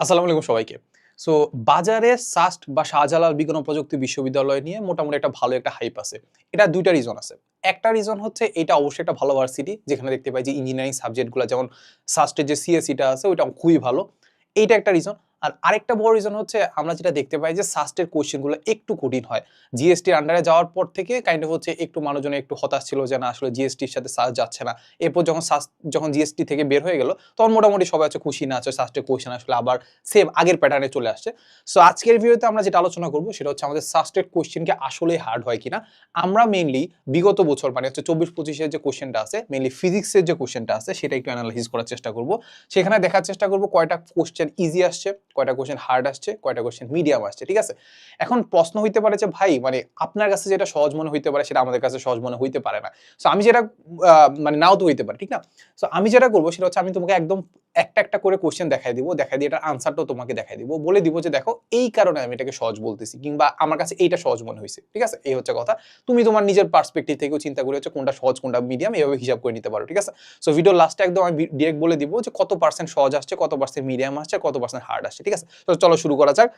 আসসালামু আলাইকুম সবাইকে। সো বাজারে সাস্ট বা শাহজালাল বিজ্ঞান ও প্রযুক্তি বিশ্ববিদ্যালয় নিয়ে মোটামুটি একটা ভালো একটা হাইপ আছে। এটা ২ টা রিজন আছে। একটা রিজন হচ্ছে এটা অবশ্যই একটা ভালো ভার্সিটি যেখানে দেখতে পাই যে ইঞ্জিনিয়ারিং সাবজেক্ট গুলা যেমন সাস্টের যে সিএসই টা আছে ওইটা খুবই ভালো। এইটা একটা রিজন। আর আরেকটা বড় রিজন হচ্ছে আমরা যেটা দেখতে পাই যে সাস্টের কোয়েশ্চেন গুলো একটু কঠিন হয়। জিএসটির আন্ডারে যাওয়ার পর থেকে কাইন্ড অফ হচ্ছে একটু মানুষজন একটু হতাশ ছিল যে না আসলে জিএসটির সাথে সাস্ট যাচ্ছে না। এরপর যখন জিএসটি থেকে বের হয়ে গেল তখন মোটামুটি সবাই হচ্ছে খুশি না আছে সাস্টের কোয়েশ্চেন আসলে আবার সেম আগের প্যাটার্নে চলে আসছে। সো আজকের ভিডিওতে আমরা যেটা আলোচনা করব সেটা হচ্ছে আমাদের সাস্টেড কোয়েশ্চেন কি আসলেই হার্ড হয় কিনা। আমরা মেইনলি বিগত বছর মানে হচ্ছে 24-25 এর যে কোয়েশ্চেনটা আছে, মেইনলি ফিজিক্সের যে কোয়েশ্চেনটা আছে সেটা একটু এনালাইসিস করার চেষ্টা করব। সেখানে দেখার চেষ্টা করব কয়টা কোয়েশ্চেন ইজি আসছে, কয়টা কোয়েশ্চেন হার্ড আসছে, কয়টা কোয়েশ্চেন মিডিয়াম আসছে, ঠিক আছে? এখন প্রশ্ন হইতে পারে যে ভাই মানে আপনার কাছে যেটা সহজ মনে হইতে পারে সেটা আমাদের কাছে সহজ মনে হইতে পারে না। সো আমি যেটা মানে নাও তো হইতে পারে, ঠিক না? সো আমি যেটা করব সেটা হচ্ছে আমি তোমাকে একদম একটা করে কোয়েশ্চেন দেখাই দিব, দেখাই দিয়ে এটার আনসারটাও তোমাকে দেখাই দিব, বলে দিব যে দেখো এই কারণে আমি এটাকে সহজ বলতেছি কিংবা আমার কাছে এইটা সহজ মনে হয়েছে, ঠিক আছে? এই হচ্ছে কথা। তুমি তোমার নিজের পার্সপেক্টিভ থেকেও চিন্তা করে হচ্ছে কোনটা সহজ কোনটা মিডিয়াম এইভাবে হিসাব করে নিতে পারো, ঠিক আছে? সো ভিডিও লাস্টে একদম আমি ডিরেক্ট বলে দিব যে কত পার্সেন্ট সহজ আসছে, কত পার্সেন্ট মিডিয়াম আসছে, কত পার্সেন্ট হার্ড আসছে, ঠিক আছে? তো চলো শুরু করা যাক।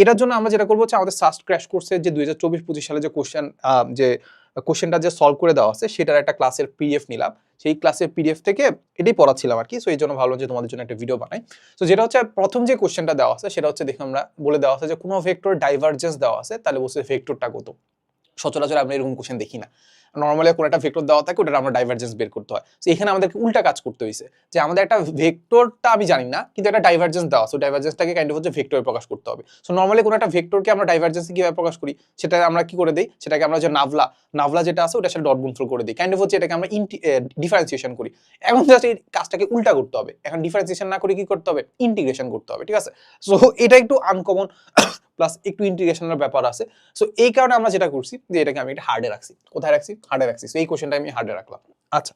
এটার জন্য আমরা যেটা করবো হচ্ছে আমাদের সাস্ট ক্র্যাশ কোর্সের যে 2024-25 সালে যে কোশ্চেনটা যে সলভ করে দেওয়া আছে সেটার একটা ক্লাসের পিডিএফ নিলাম। সেই ক্লাসের পিডিএফ থেকে এটাই পড়াচ্ছিলাম আর কি। সো এই জন্য ভাবলাম যে তোমাদের জন্য একটা ভিডিও বানাই। সো যেটা হচ্ছে প্রথম যে কোশ্চেনটা দেওয়া আছে সেটা হচ্ছে দেখে আমরা বলে দেওয়া আছে যে কোনো ভেক্টর ডাইভারজেন্স দেওয়া আছে, তাহলে বলছে ভেক্টরটা কত। সচরাচর আমরা এরকম কোশ্চেন দেখি না। নরমালি কোনো একটা ভেক্টর দেওয়া থাকে ওটার আমরা ডাইভারজেন্স বের করতে হয়। সো এখানে আমাদেরকে উল্টা কাজ করতে হইছে যে আমাদের একটা ভেক্টরটা আমি জানি না কিন্তু একটা ডাইভারজেন্স দেওয়া আছে। ডাইভারজেন্সটাকে কাইন্ড অফ হচ্ছে ভেক্টরে প্রকাশ করতে হবে। সো নরমালি কোনো একটা ভেক্টরকে আমরা ডাইভারজেন্স কিভাবে প্রকাশ করি সেটা আমরা কি করে দেই, সেটাকে আমরা যে নাভলা যেটা আছে ওটার সাথে ডট গুণফল করে দিই। কাইন্ড অফ হচ্ছে এটাকে আমরা ডিফারেন্সিয়েশন করি। এখন জাস্ট এই কাজটাকে উল্টা করতে হবে। এখন ডিফারেন্সিয়েশন না করে কি করতে হবে, ইন্টিগ্রেশন করতে হবে, ঠিক আছে? সো এটা একটু আনকমন প্লাস একটু ইন্টিগ্রেশনের ব্যাপার আছে। সো এই কারণে আমরা যেটা করছি যে এটাকে আমি একটা হার্ডে রাখছি। কোথায় রাখছি? হার্ডে রাখছি। সো এই কোশ্চেনটা আমি হার্ডে রাখলাম। আচ্ছা,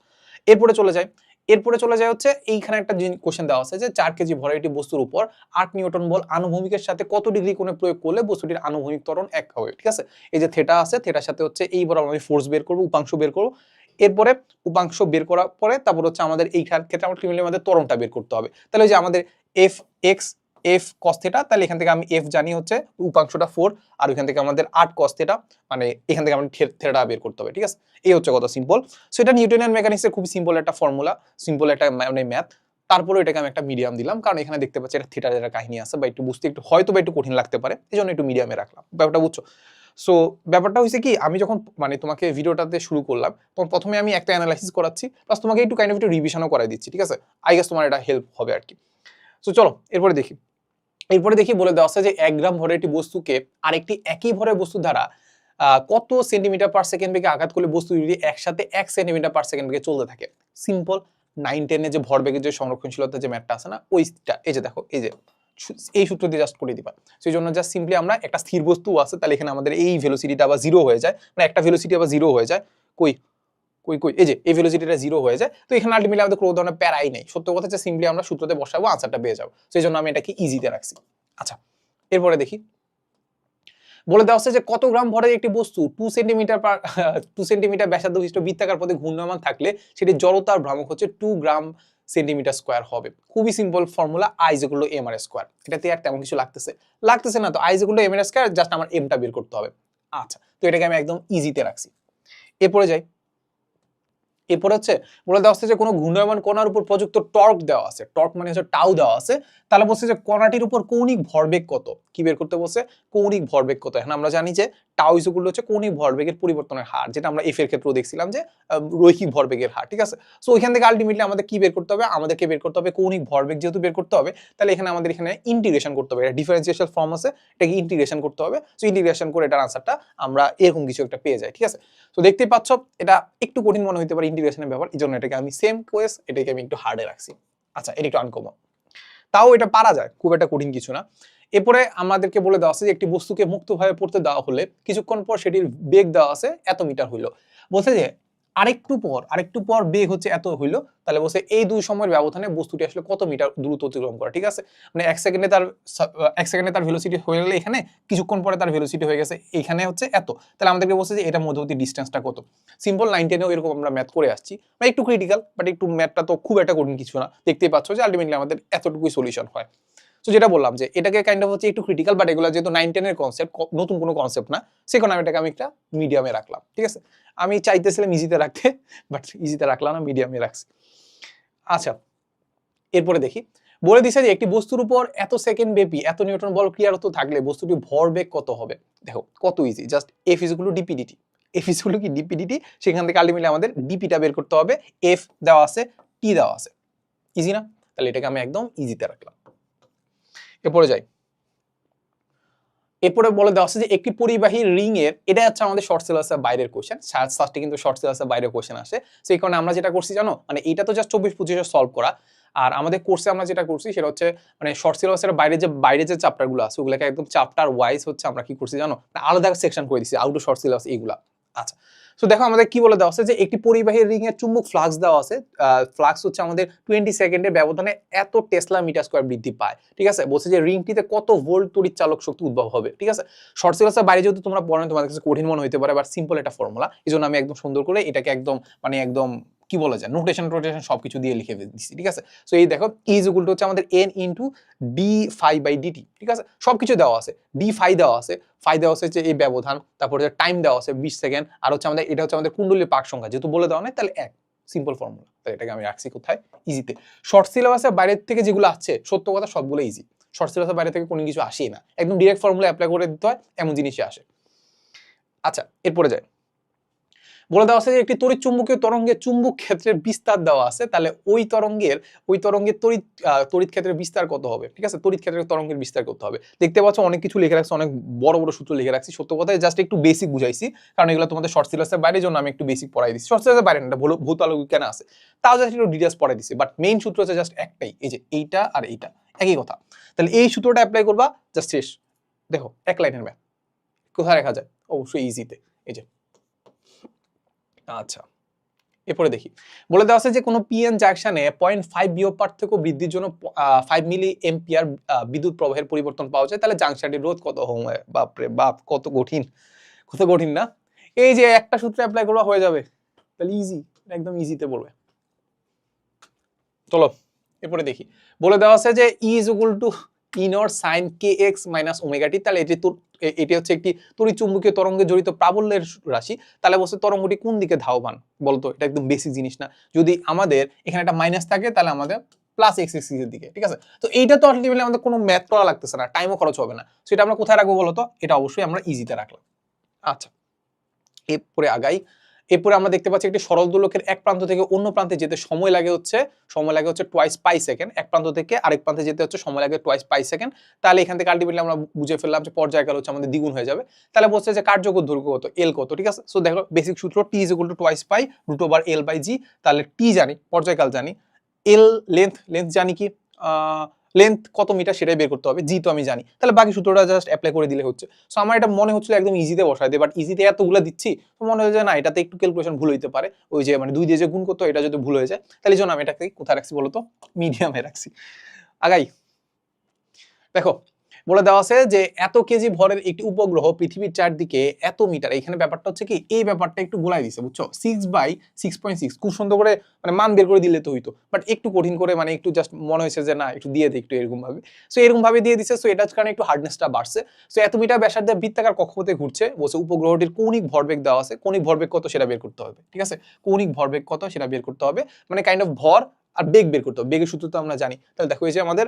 এরপরে চলে যাই। এরপরে চলে যায় হচ্ছে এইখানে একটা কোশ্চেন দেওয়া আছে যে 4 কেজি ভরের একটি বস্তুর উপর 8 নিউটন বল আনুভূমিকের সাথে কত ডিগ্রি কোণে প্রয়োগ করলে বস্তুটির আনুভূমিক ত্বরণ 1 হবে, ঠিক আছে? এই যে থিটা আছে, থিটার সাথে হচ্ছে এই বরাবর আমি ফোর্স বের করব, উপাংশ বের করব। এরপরে উপাংশ বের করার পরে তারপর হচ্ছে আমাদের এইখান ক্ষেত্রে আমাদের ত্বরণটা বের করতে হবে। তাহলে ওই যে আমাদের F x F cos theta, তাহলে এখান থেকে আমি এফ জানি হচ্ছে উপাংশটা 4 আর ওইখান থেকে আমাদের 8 cos থিটা, মানে এখান থেকে আমাদের থিটাটা বের করতে হবে, ঠিক আছে? এই হচ্ছে কথা, সিম্পল। সো এটা নিউটনিয়ান মেকানিক্সের খুব সিম্পল একটা ফর্মুলা, সিম্পল একটা মানে ম্যাথ। তারপরে এটাকে আমি একটা মিডিয়াম দিলাম কারণ এখানে দেখতে পাচ্ছি এটা থিটার একটা কাহিনী আছে বা একটু বুঝতে একটু হয়তো বা একটু কঠিন লাগতে পারে, এজন্য একটু মিডিয়ামে রাখলাম। ব্যাপারটা বুঝছো? সো ব্যাপারটা হইছে কি, আমি যখন মানে তোমাকে ভিডিওটাতে শুরু করলাম তখন প্রথমে আমি একটা অ্যানালাইসিস করাচ্ছি প্লাস তোমাকে একটু কাইন্ড অফ একটু রিভিশনও করাই দিচ্ছি, ঠিক আছে? আই গেস তোমার এটা হেল্প হবে আর কি। সো চলো এরপরে দেখি বলে দেওয়া আছে যে 1 গ্রাম ভরের একটি বস্তুকে আরেকটি একই ভরের বস্তু দ্বারা কত সেন্টিমিটার পার সেকেন্ড বেগে আঘাত করলে বস্তু যদি একসাথে 1 সেন্টিমিটার পার সেকেন্ড বেগে চলতে থাকে। সিম্পল 9-10 এর যে ভরবেগের যে সংরক্ষণশীলতা যে ম্যাথটা আছে না ওইটা, এই যে দেখো এই যে এই সূত্র দিয়ে জাস্ট করে দিবা। সেই জন্য জাস্ট সিম্পলি আমরা একটা স্থির বস্তু আছে তাহলে এখানে আমাদের এই ভেলোসিটিটা আবার জিরো হয়ে যায়, মানে একটা ভেলোসিটি আবার জিরো হয়ে যায়। কই এই যে এই ভেলোসিটিটা জিরো হয়ে যায়। তো এখানে আলটিমেটলি আমাদের কোনো ধরনের প্যারাই নেই। সত্য কথা হচ্ছে সিম্পলি আমরা সূত্রতে বসাবো, আনসারটা পেয়ে যাবো। সেই জন্য আমি এটাকে ইজিতে রাখছি। আচ্ছা, এরপরে দেখি বলে দেওয়া হচ্ছে যে কত গ্রাম ভরের একটি বস্তু 2 সেন্টিমিটার পার 2 সেন্টিমিটার ব্যাসার্ধ বিশিষ্ট বৃত্তাকার পথে ঘূর্ণায়মান থাকলে সেটি জড়তার ভ্রামক হচ্ছে 2 গ্রাম সেন্টিমিটার স্কয়ার হবে। খুবই simple formula, I = mr square. এটাতে আর তেমন কিছু লাগতেছে না তো। I = mr স্কয়ার, জাস্ট আমার এমটা বের করতে হবে। আচ্ছা, তো এটাকে আমি একদম ইজিতে রাখছি। এরপরে যাই। এরপর হচ্ছে বলে দেওয়া হচ্ছে যে কোনো ঘূর্ণায়মান কণার উপর প্রযুক্ত টর্ক দেওয়া আছে, টর্ক মানে হচ্ছে টাউ দেওয়া আছে। তাহলে বলছে যে কণাটির উপর কৌণিক ভরবেগ কত, কি বের করতে বলছে? কৌণিক ভরবেগ কত। এখন আমরা জানি যে টাউ ইকুয়াল হচ্ছে কৌণিক ভরবেগের পরিবর্তনের হার, যেটা আমরা এফ এর ক্ষেত্রেও দেখছিলাম যে রৈখিক ভরবেগের হার, ঠিক আছে? সো ওইখান থেকে আলটিমেটলি আমাদের কি বের করতে হবে? আমাদেরকে বের করতে হবে কৌণিক ভরবেগ, যেহেতু বের করতে হবে তাহলে এখানে আমাদের এখানে ইন্টিগ্রেশন করতে হবে। এটা ডিফারেন্সিয়েশন ফর্ম আছে, এটাকে ইন্টিগ্রেশন করতে হবে। সো ইন্টিগ্রেশন করে এটার আনসারটা আমরা এরকম কিছু একটা পেয়ে যাই, ঠিক আছে? তো দেখতেই পাচ্ছ এটা একটু কঠিন মনে হতে পারে ইন্টিগ্রেশনের ব্যাপার, এই জন্য এটাকে আমি সেম কোয়েস এটাকে আমি একটু হার্ডে রাখছি। আচ্ছা, এটা একটু আনকমন, তাও এটা পারা যায়, খুব একটা কঠিন কিছু না। এরপরে আমাদেরকে বলে দেওয়া আছে যে একটি বস্তুকে মুক্তভাবে পড়তে দেওয়া হলে কিছুক্ষণ পর সেটির বেগ দেওয়া আছে এত মিটার হইল। বলছে যে আরেকটু পর বেগ হচ্ছে এত হইলো, তাহলে বলছে এই দুই সময়ের ব্যবধানে বস্তুটি আসলে কত মিটার দ্রুত অতিক্রম করে, ঠিক আছে? মানে 1 সেকেন্ডে তার ভেলোসিটি হয়ে গেলে এখানে, কিছুক্ষণ পরে তার ভেলোসিটি হয়ে গেছে এখানে হচ্ছে এত, তাহলে আমাদেরকে বলছে যে এটা মধ্যবর্তী ডিসটেন্সটা কত। সিম্পল 9-10 এরকম আমরা ম্যাথ করে আসছি, মানে একটু ক্রিটিক্যাল বাট একটু ম্যাথটা তো খুব একটা কঠিন কিছু না। দেখতেই পাচ্ছ যে আলটিমেটলি আমাদের এতটুকুই সলিউশন হয়। সো যেটা বললাম যে এটাকে কাইন্ড অফ হচ্ছে একটু ক্রিটিক্যাল, বাট এগুলো যেহেতু 9-10 এর কনসেপ্ট, নতুন কোনো কনসেপ্ট না, সেখানে আমি এটাকে একটা মিডিয়ামে রাখলাম। ঠিক আছে, আমি চাইতেছিলাম ইজিতে রাখতে, বাট ইজিতে রাখলাম না, মিডিয়ামে রাখছি। আচ্ছা, এরপরে দেখি, বলে দিছে যে একটি বস্তুর উপর এত সেকেন্ড ব্যাপী এত নিউটন বল ক্রিয়ারত থাকলে বস্তুটির ভরবেগ কত হবে। দেখো কত easy, just F is equal two DPDT. F is equal two কি ডিপিডিটি, সেখান থেকে আলটিমেটলি আমাদের ডিপিটা বের করতে হবে, এফ দেওয়া আছে, টি দেওয়া আছে, ইজি না? তাহলে এটাকে আমি একদম ইজিতে রাখলাম। এরপরে যাই, এরপরে বলে দেওয়া আছে যে একটি পরিবাহী রিং এর, এটা হচ্ছে আমাদের শর্ট সিলেবাসের বাইরের কোশ্চেন, সার্চটি কিন্তু শর্ট সিলেবাসের বাইরের কোশ্চেন আসে। সেই কারণে আমরা যেটা করছি জানো, মানে এটা তো জাস্ট 24-25 সলভ করা, আর আমাদের কোর্সে আমরা যেটা করছি সেটা হচ্ছে মানে শর্ট সিলেবাসের বাইরে যে চ্যাপ্টারগুলো আছে ওগুলোকে একদম চ্যাপ্টার ওয়াইজ হচ্ছে আমরা কি করছি জানো, আলাদা সেকশন করে দিচ্ছি, আউট অফ শর্ট সিলেবাস এইগুলা। আচ্ছা, তো দেখো আমাদের কি বলে দেওয়া আছে যে একটি পরিবাহী রিং এর চুম্বক ফ্লাক্স দেওয়া আছে, ফ্লাক্স হচ্ছে আমাদের 20 সেকেন্ডের ব্যবধানে এত টেসলা মিটার স্কয়ার বৃদ্ধি পায়। ঠিক আছে, বলছে যে রিংটিতে কত ভোল্ট তড়িৎ চালক শক্তি উদ্ভব হবে। ঠিক আছে, শর্ট সিলেবাসের বাইরে যেহেতু তোমরা পড়ো না, তোমাদের কাছে কঠিন মনে হতে পারে, বাট সিম্পল একটা ফর্মুলা, এই জন্য আমি একদম সুন্দর করে এটাকে একদম মানে একদম কি বলা যায় নোটেশন সবকিছু দিয়ে লিখে দিচ্ছি। ঠিক আছে, সো এই দেখো ইজ ইকুয়াল টু হচ্ছে আমাদের n into d phi by d t. ঠিক আছে, সবকিছু দেওয়া আছে, ডি ফাই দেওয়া আছে, ফাই দেওয়া আছে যে এই ব্যবধান, তারপরে টাইম দেওয়া আছে 20 সেকেন্ড, আর হচ্ছে আমাদের এটা হচ্ছে আমাদের কুণ্ডলীর পাক সংখ্যা, যেহেতু বলে দেওয়া নাই তাহলে এক, সিম্পল ফর্মুলা। তাই এটাকে আমি রাখছি কোথায়, ইজিতে। শর্ট সিলেবাসের বাইরের থেকে যেগুলো আছে সত্য কথা সবগুলো ইজি, শর্ট সিলেবাসের বাইরে থেকে কোনো কিছু আসেই না, একদম ডিরেক্ট ফর্মুলা অ্যাপ্লাই করে দিতে হয়, এমন জিনিসই আসে। আচ্ছা, এরপরে যাই, বলে দেওয়া আছে যে একটি তড়িৎ চুম্বকীয় তরঙ্গের চুম্বক ক্ষেত্রের বিস্তার দেওয়া আছে, তাহলে ওই তরঙ্গের তড়িৎ ক্ষেত্রের বিস্তার কত হবে। ঠিক আছে, তড়িৎ ক্ষেত্রের তরঙ্গের বিস্তার করতে হবে। দেখতে পাচ্ছ অনেক কিছু লিখে রাখছি, অনেক বড় বড় সূত্র লিখে রাখছি, সত্য কথা জাস্ট একটু বেসিক বুঝাইছি, কারণ এগুলো তোমাদের শর্ট সিলেবাসের বাইরে, জন্য আমি একটু বেসিক পড়াই দিচ্ছি। শর্ট সিলেবাসের বাইরে না, ভূতাল কেন আছে তাও জাস্ট একটু ডিটেলস পড়াই দিচ্ছি, বাট মেইন সূত্র হচ্ছে জাস্ট একটাই, এই যে এইটা আর এইটা একই কথা। তাহলে এই সূত্রটা অ্যাপ্লাই করবা, জাস্ট শেষ। দেখো এক লাইনের ম্যাথ, কোথায় রাখা যায়, অবশ্যই ইজিতে, এই যে। আচ্ছা, এরপরে দেখি, বলে দেওয়া আছে যে কোনো পিএন জাংশনে 0.5 বিভব পার্থক্য বৃদ্ধির জন্য 5 মিলি এম্পিয়ার বিদ্যুৎ প্রবাহের পরিবর্তন পাওয়া যায়, তাহলে জাংশনটির রোধ কত হবে। বাপরে বাপ, কত কঠিন, কত কঠিন না? এই যে একটা সূত্র অ্যাপ্লাই করা হয়ে যাবে, তাহলে ইজি, একদম ইজিতে পড়বে। চলো এরপরে দেখি, বলে দেওয়া আছে যে E is equal to E naught sine K X minus omega T, তাহলে এটি হচ্ছে একটি তড়িৎ চুম্বকীয় তরঙ্গে জড়িত প্রাবল্যের রাশি, তাহলে বলছে তরঙ্গটি কোন দিকে ধাবমান বলতো, এটা একদম বেসিক জিনিস না, যদি আমাদের এখানে একটা মাইনাস থাকে তাহলে আমাদের প্লাস এক্স এক্সিস এর দিকে। ঠিক আছে, তো এইটা তো আলটিমেটলি আমাদের কোনো ম্যাথ করা লাগতেছে না, টাইমও খরচ হবে না, সেটা আমরা কোথায় রাখবো বলতো, এটা অবশ্যই আমরা ইজিতে রাখলাম। আচ্ছা, এরপরে আগাই, এরপরে আমরা দেখতে পাচ্ছি একটি সরল দোলকের এক প্রান্ত থেকে অন্য প্রান্তে যেতে সময় লাগে হচ্ছে টোয়াইস পাই সেকেন্ড, এক প্রান্ত থেকে আরেক প্রান্তে যেতে হচ্ছে সময় লাগে টোয়াইস পাই সেকেন্ড। তাহলে এখান থেকে আলটিমেটলি আমরা বুঝে ফেললাম যে পর্যায়কাল হচ্ছে আমাদের দ্বিগুণ হয়ে যাবে, তাহলে বলছে যে কার্যকর দৈর্ঘ্য কত, এল কত। ঠিক আছে, সো দেখো বেসিক সূত্র T is equal to twice pi root over L by G, তাহলে টি জানি, পর্যায়কাল জানি, এল লেন্থ জানি কি লেন্থ কত মিটার সেটাই বের করতে হবে, জি তো আমি জানি, তাহলে বাকি সূত্রটা জাস্ট অ্যাপ্লাই করে দিলে হচ্ছে। সো আমার এটা মনে হচ্ছিল একদম ইজিতে বসাই দেয়, বাট ইজিতে এতগুলো দিচ্ছি তো মনে হয় যে না এটাতে একটু ক্যালকুলেশন ভুল হইতে পারে, ওই যে মানে 2 দিয়ে যে গুণ করতে এটা যদি ভুল হয়ে যায়, তাহলে এই জন্য আমি এটাকে কোথায় রাখছি বলতো, মিডিয়ামে রাখছি। আগাই, দেখো বলে দেওয়া আছে যে এত কেজি ভরের একটি উপগ্রহ পৃথিবীর চারদিকে এত মিটার, এখানে ব্যাপারটা হচ্ছে কি এই ব্যাপারটা একটু গোলাই দিছে, বুঝছো, 6/6.6 খুব সুন্দর করে মানে মান বের করে দিলে তো হইতো, বাট একটু কঠিন করে মানে একটু জাস্ট মনে হয়েছে যে না একটু দিয়ে দিই একটু এরকম ভাবে, সো এরকম ভাবে দিয়ে দিছে, সো এটার কারণে একটু হার্ডনেসটা বাড়ছে। সো এত মিটার ব্যাসার্ধে বৃত্তাকার কক্ষপথে ঘুরছে, বলছে উপগ্রহটির কৌণিক ভরবেগ দেওয়া আছে, কৌণিক ভরবেগ কত সেটা বের করতে হবে। ঠিক আছে, কৌণিক ভরবেগ কত সেটা বের করতে হবে, মানে কাইন্ড অফ ভর আর বেগ বের করতে হবে, বেগের সূত্র তো আমরা জানি। তাহলে দেখো এই যে আমাদের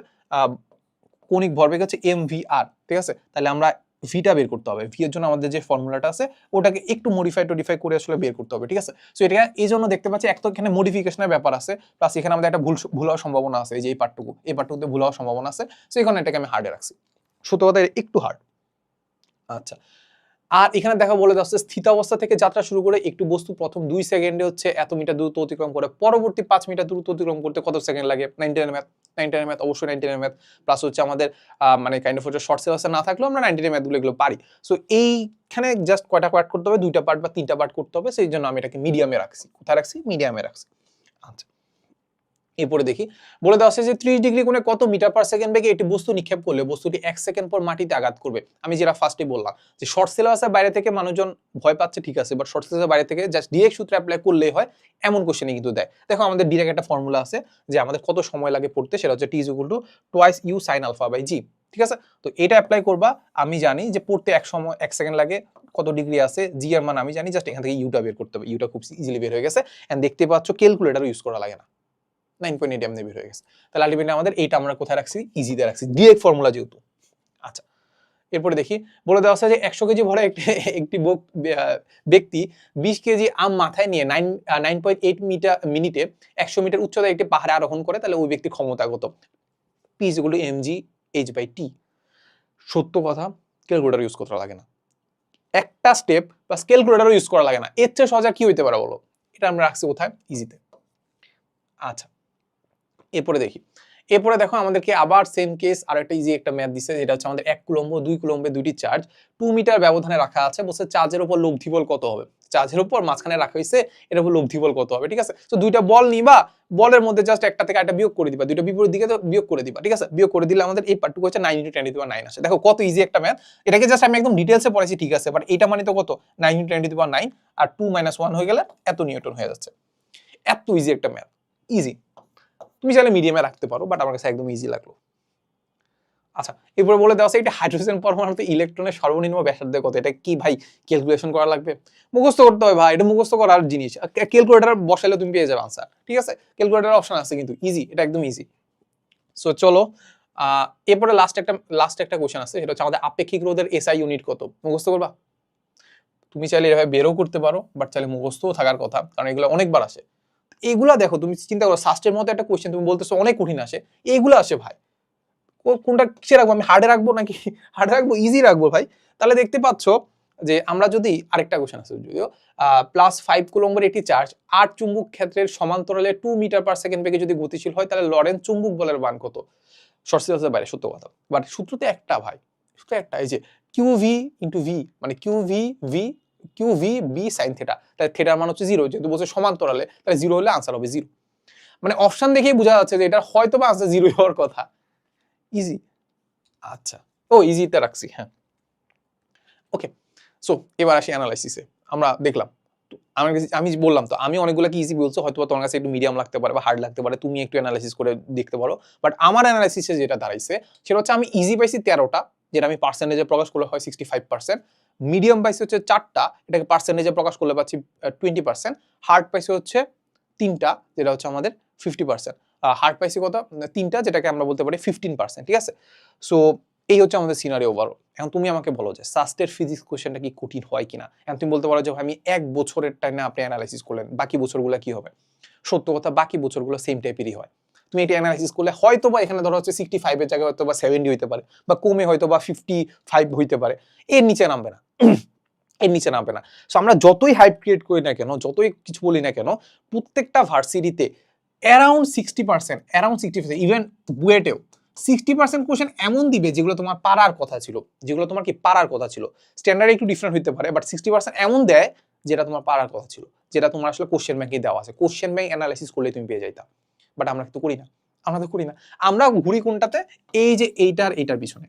কৌণিক ভরবেগ হচ্ছে mvr। ঠিক আছে, তাহলে আমরা ভিটা বের করতে হবে, ভি এর জন্য আমাদের যে ফর্মুলাটা আছে ওটাকে একটু মডিফাই করে আসলে বের করতে হবে। ঠিক আছে, সো এটা এই জন্য দেখতে পাচ্ছি এক তো এখানে মডিফিকেশনের ব্যাপার আছে, প্লাস এখানে আমাদের একটা ভুল হওয়ার সম্ভাবনা আছে, এই যে এই পার্টটুকুতে ভুল হওয়ার সম্ভাবনা আছে, সো এখানে এটাকে আমি হার্ডে রাখছি, সত্য কথা একটু হার্ড। আচ্ছা, আর এখানে দেখা বলে যাচ্ছে স্থিতাবস্থা থেকে যাত্রা শুরু করে একটু বস্তু প্রথম 2 সেকেন্ডে হচ্ছে এত মিটার দূরত্ব অতিক্রম করে, পরবর্তী 5 মিটার দূরত্ব অতিক্রম করতে কত সেকেন্ড লাগে। 9 এর ম্যাথ অবশ্যই 9 এর ম্যাথ, প্লাস হচ্ছে আমাদের মানে কাইন্ড অফ হচ্ছে শর্ট সিলেবাসে না থাকলেও আমরা 9 এর ম্যাথগুলো এগুলো পারি। সো এইখানে জাস্ট কয়টা পার্ট করতে হবে, 2টা পার্ট বা 3টা পার্ট করতে হবে, সেই জন্য আমি এটাকে মিডিয়ামে রাখছি। কোথায় রাখছি, মিডিয়ামে রাখছি। আচ্ছা, এরপরে দেখি বলে দেওয়া আছে যে 30 ডিগ্রি কোণে কত মিটার পার সেকেন্ড বেগে একটি বস্তু নিক্ষেপ করলে বস্তুটি 1 সেকেন্ড পর মাটিতে আঘাত করবে। আমি যেটা ফার্স্টে বললাম যে শর্ট সিলেবাসের বাইরে থেকে মানুষজন ভয় পাচ্ছে, ঠিক আছে, বাট শর্ট সিলেবাসের বাইরে থেকে জাস্ট ডিরেক্ট সূত্র অ্যাপ্লাই করলেই হয় এমন কোশ্চেনই কিন্তু দেয়। দেখো আমাদের ডিরেক্ট একটা ফর্মুলা আছে যে আমাদের কত সময় লাগে পড়তে, সেটা হচ্ছে t = twice u sin alpha by G. ঠিক আছে, তো এটা অ্যাপ্লাই করবা। আমি জানি যে পড়তে 1 সেকেন্ড লাগে, কত ডিগ্রি আছে, জি এর মান আমি জানি, জাস্ট এখান থেকে ইউটা বের করতে হবে। ইউটা খুব ইজিলি বের হয়ে গেছে এন্ড দেখতে পাচ্ছ ক্যালকুলেটর ইউজ করা লাগে না, 9.8 এমনি বের হয়ে গেছে। তাহলে আলটিমেটলি আমাদের এইটা আমরা কোথায় রাখছি, ইজিতে রাখছি, ডিরেক্ট ফর্মুলা যেহেতু। আচ্ছা, এরপরে দেখি বলে দেওয়া আছে যে 100 কেজি ভরা একটি ব্যক্তি 20 কেজি আম মাথায় নিয়ে 9.8 মিনিটে 100 মিটার উচ্চতায় একটি পাহাড়ে আরোহণ করে, তাহলে ওই ব্যক্তির ক্ষমতা কত? P = mg/h/t। সত্য কথা, ক্যালকুলেটর ইউজ করতে লাগে না, একটা স্টেপ প্লাস ক্যালকুলেটরও ইউজ করা লাগে না। এর চেয়ে সহজ কি হইতে পারে বলো? এটা আমরা রাখছি কোথায়, ইজিতে। আচ্ছা, এরপরে দেখি, এরপরে দেখো আমাদেরকে আবার সেম কেস আর একটা ইজি একটা ম্যাথ দিছে, যেটা হচ্ছে আমাদের 1 কুলম্ব 2 কুলম্বে দুইটি চার্জ 2 মিটার ব্যবধানে রাখা আছে, বলছে চার্জের উপর লব্ধি বল কত হবে। চার্জের উপর মাঝখানে রাখা হয়েছে, এর উপর লব্ধি বল কত হবে। ঠিক আছে, তো দুইটা বল নিবা, বলের মধ্যে জাস্ট একটা থেকে একটা বিয়োগ করে দিবা, দুইটা বিপরীত দিকে তো বিয়োগ করে দিবা। ঠিক আছে, বিয়োগ করে দিলে আমাদের এই পার্টটুকু হচ্ছে 9 × 10⁹ আসে। দেখো কত ইজি একটা ম্যাথ, এটাকে জাস্ট আমি একদম ডিটেইলসে পড়াইছি, ঠিক আছে, বাট এটা মানে তো কত 9 × 10⁹ আর 2 - 1 হয়ে গেলে এত নিউটন হয়ে যাচ্ছে। এত ইজি একটা ম্যাথ, ইজি। তুমি চাইলে মিডিয়ামে রাখতে পারো, বাট আমার কাছে একদম ইজি লাগলো। আচ্ছা, এরপরে বলে দেওয়া আছে এটা হাইড্রোজেন পরমাণুতে ইলেকট্রনের সর্বনিম্ন ব্যাসার্ধ কত। এটা কি ভাই ক্যালকুলেশন করা লাগবে? মুখস্থ করতে হয় ভাই, এটা মুখস্থ করার জিনিস। ক্যালকুলেটর বসাইলে তুমি পেয়ে যাবে আনসার। ঠিক আছে, ক্যালকুলেটর অপশন আছে কিন্তু ইজি, এটা একদম ইজি। সো চলো, এরপরে লাস্ট একটা কোশ্চেন আছে, সেটা হচ্ছে আমাদের আপেক্ষিক রোধের এসআই ইউনিট কত। মুখস্থ করবা? তুমি চাইলে এভাবে বেরও করতে পারো, বাট চাইলে মুখস্থও থাকার কথা, কারণ এগুলো অনেকবার আসে। এইগুলা দেখো, তুমি চিন্তা করো সাস্টের মতো একটা কোশ্চেন তুমি বলতেছো অনেক কঠিন আসে, এইগুলো আসে ভাই। কোনটা কিসে রাখবো, আমি হার্ডে রাখবো নাকি হার্ডে রাখবো, ইজি রাখবো ভাই? তাহলে দেখতে পাচ্ছ যে আমরা যদি আরেকটা কোশ্চেন আছে, যদিও +5 কুলম্বের একটি চার্জ 8 চুম্বক ক্ষেত্রের সমান্তরালে 2 মিটার পার সেকেন্ড বেগে যদি গতিশীল হয়, তাহলে লরেন্স চুম্বক বলের মান কত। শর্ট সিলেবাসের বাইরে, সত্য কথা, বাট সূত্রতে একটা ভাই, সূত্র একটা, এই যে QV × V মানে QV B sin থিটা, তাহলে থিটার মান হচ্ছে 0, যেহেতু বলছে সমান্তরালে, তাহলে 0 হলে আনসার হবে 0। মানে অপশন দেখেই বোঝা যাচ্ছে যে এটা হয়তো বা আনসার 0 হওয়ার কথা। ইজি। আচ্ছা, ও ইজিতে রাখছি, হ্যাঁ। ওকে, সো এবার আসি অ্যানালাইসিসে। আমরা দেখলাম, আমি বললাম তো, আমি অনেকগুলো কি ইজি বলছো, হয়তো তোমার কাছে একটু মিডিয়াম লাগতে পারে বা হার্ড লাগতে পারে, তুমি একটু অ্যানালাইসিস করে দেখতে পারো। বাট আমার অ্যানালাইসিসে যেটা দাঁড়াইছে সেটা হচ্ছে আমি ইজি পাইছি 13টা, যেটা আমি পার্সেন্টেজে প্রকাশ করলে হয় 65%। মিডিয়াম পাইছি হচ্ছে 4টা, এটাকে পার্সেন্টেজে প্রকাশ করলে পাচ্ছি 20%। হার্ড পাইছি হচ্ছে 3টা, যেটা হচ্ছে আমাদের 50%। হার্ড পাইছি কত, 3টা, যেটাকে আমরা বলতে পারি 15%। ঠিক আছে, সো এই হচ্ছে আমাদের সিনারিও ওভারঅল। এখন তুমি আমাকে বলো যে সাস্টের ফিজিক্স কোশ্চেনটা কি কঠিন হয় কিনা। এখন তুমি বলতে পারো যে আমি 1 বছরের টাইমে আপনি অ্যানালাইসিস করলেন, বাকি বছরগুলো কি হবে? সত্য কথা, বাকি বছরগুলো সেম টাইপেরই হয়। তুমি এটা অ্যানালাইসিস করলে হয়তো বা এখানে ধরো হচ্ছে 65 এর জায়গায় হয়তো বা 70 হইতে পারে, বা কমে হয়তো বা 55 হইতে পারে, এর নিচে নামবে না এর নিচে নামবে না। সো আমরা যতই হাইপ ক্রিয়েট করি না কেন, যতই কিছু বলি না কেন, প্রত্যেকটা ভার্সিটিতে অ্যারাউন্ড 60%, ইভেন বুয়েটেও 60% কোশ্চেন এমন দিবে যেগুলো তোমার পারার কথা ছিল, যেগুলো তোমার কি পারার কথা ছিল। স্ট্যান্ডার্ড একটু ডিফারেন্ট হইতে পারে, বাট 60% এমন দেয় যেটা তোমার পারার কথা ছিল, যেটা তোমার আসলে কোশ্চেন ব্যাংকে দেওয়া আছে। কোশ্চেন ব্যাংক অ্যানালাইসিস করলে তুমি পেয়ে যাইতা, বাট আমরা কিন্তু করি না। আমরা ঘুরি কোনটাতে, এই যে এইটার পিছনে।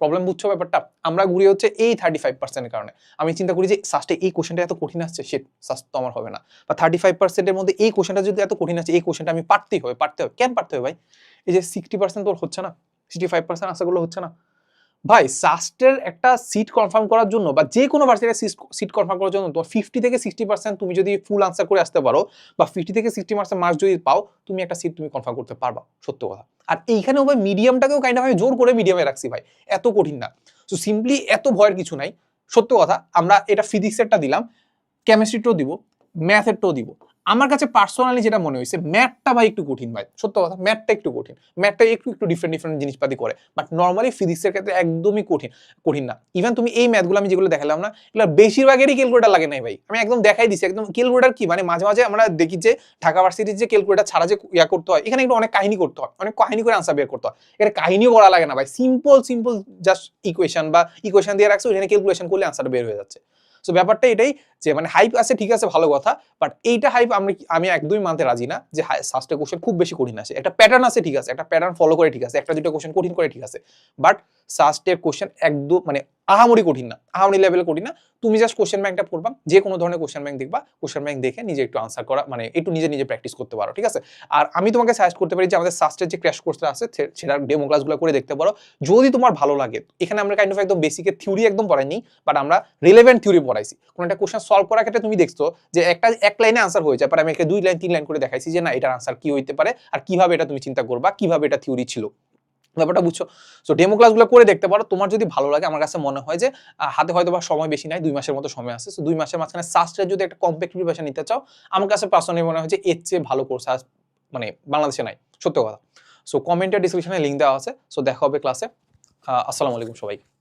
প্রবলেম বুঝছো ব্যাপারটা? আমরা ঘুরি হচ্ছে এই 35%-এর কারণে। আমি চিন্তা করি যে সাস্টে এই কোশ্চেনটা এত কঠিন আসছে, শিট, সাস্ট তো আমার হবে না। বা 35%-এর মধ্যে এই কোশ্চেনটা যদি এত কঠিন আসছে, এই কোশ্চেনটা আমি পারতেই হবে। কেন পারতে হবে ভাই? এই যে 60% তোর হচ্ছে না, 65% আনসারগুলো হচ্ছে না ভাই। সাস্টের একটা সিট কনফার্ম করার জন্য, বা যে কোনো ভার্সিটির সিট কনফার্ম করার জন্য, তোমার 50 থেকে 60% তুমি যদি ফুল আনসার করে আসতে পারো, বা 50 থেকে 60% মার্কস যদি পাও, তুমি একটা সিট তুমি কনফার্ম করতে পারবা, সত্য কথা। আর এইখানেও ভাই মিডিয়ামটাকেও কাইন্ড অফ আমি জোর করে মিডিয়ামে রাখছি ভাই, এত কঠিন না। সো সিম্পলি এত ভয়ের কিছু নাই, সত্য কথা। আমরা এটা ফিজিক্সেরটা দিলাম, কেমিস্ট্রিটাও দিব, ম্যাথেরটাও দিব। আমার কাছে পার্সোনালি যেটা মনে হয়েছে, ম্যাথটা ভাই একটু কঠিন ভাই, সত্য কথা, ম্যাথটা একটু কঠিন। ম্যাথটা একটু ডিফারেন্ট জিনিসপাতি করে, বাট নর্মালি ফিজিক্সের ক্ষেত্রে একদমই কঠিন না। ইভেন তুমি এই ম্যাথগুলো আমি যেগুলো দেখালাম না, এগুলো বেশিরভাগেরই ক্যালকুলেটর লাগে নাই ভাই। আমি একদম দেখাই দিছি, একদম ক্যালকুলেটর কি মানে মাঝে মাঝে আমরা দেখি যে ঢাকা ভার্সিটির যে ক্যালকুলেটর ছাড়া যে ইয়া করতে হয়, এখানে একটু অনেক কাহিনী করতে হয়, অনেক কাহিনী করে আনসার বের করতে হয়। এখানে কাহিনীও করা লাগে না ভাই, সিম্পল জাস্ট ইকুয়েশন দিয়ে রাখছো, এখানে ক্যালকুলেশন করলে আনসারটা বের হয়ে যাচ্ছে। সো ব্যাপারটা এটাই যে মানে হাইপ আছে ঠিক আছে ভালো কথা, বাট এইটা হাইপ আমি একদমই মানতে রাজি না যে সাস্টের কোশ্চেন খুব বেশি কঠিন আসে। একটা প্যাটার্ন আছে ঠিক আছে, একটা প্যাটার্ন ফলো করে ঠিক আছে, একটা দুটো কোশ্চেন কঠিন করে ঠিক আছে, বাট সাস্টের কোশ্চেন একদম মানে আহামরি কঠিন না, আহামরি লেভেলে কঠিন না। তুমি জাস্ট কোশ্চেন ব্যাংকটা পড়বা, যে কোনো ধরনের কোশ্চেন ব্যাংক দেখবা, কোশ্চেন ব্যাংক দেখে নিজে একটু আনসার করা মানে একটু নিজে নিজে প্র্যাকটিস করতে পারো, ঠিক আছে। আর আমি তোমাকে সাজেস্ট করতে পারি যে আমাদের সাস্টের যে ক্র্যাশ কোর্সটা আছে সেটা ডেমো ক্লাসগুলো করে দেখতে পারো যদি তোমার ভালো লাগে। এখানে আমরা কাইন্ড অফ একদম বেসিকের থিওরি একদম পড়াইনি, বাট আমরা রিলেভেন্ট থিওরি পড়াইছি। কোনো একটা কোশ্চেন সলভ করার ক্ষেত্রে তুমি দেখছো যে এক লাইনে আনসার হয়ে যায়, বাট আমি একটা 2 লাইন 3 লাইন করে দেখাইছি যে না এটার আনসার কি হইতে পারে আর কিভাবে এটা তুমি চিন্তা করবা, কিভাবে এটা থিওরি ছিল, ব্যাপারটা বুঝছো। সো ডেমো ক্লাসগুলো করে দেখতে পারো, তোমার যদি ভালো লাগে। আমার কাছে মনে হয় যে হাতে হয়তো বা সময় বেশি নাই, 2 মাসের মতো সময় আছে। সো 2 মাসের মাঝখানে সাস্টের যদি একটা কম্প্যাক্ট প্রিপারেশন নিতে চাও, আমার কাছে পার্সোনালি মনে হয় যে এর চেয়ে ভালো কোর্স মানে বাংলাদেশে নাই, সত্য কথা। সো কমেন্টের ডিসক্রিপশনে লিঙ্ক দেওয়া আছে। সো দেখা হবে ক্লাসে। আসসালামু আলাইকুম সবাই।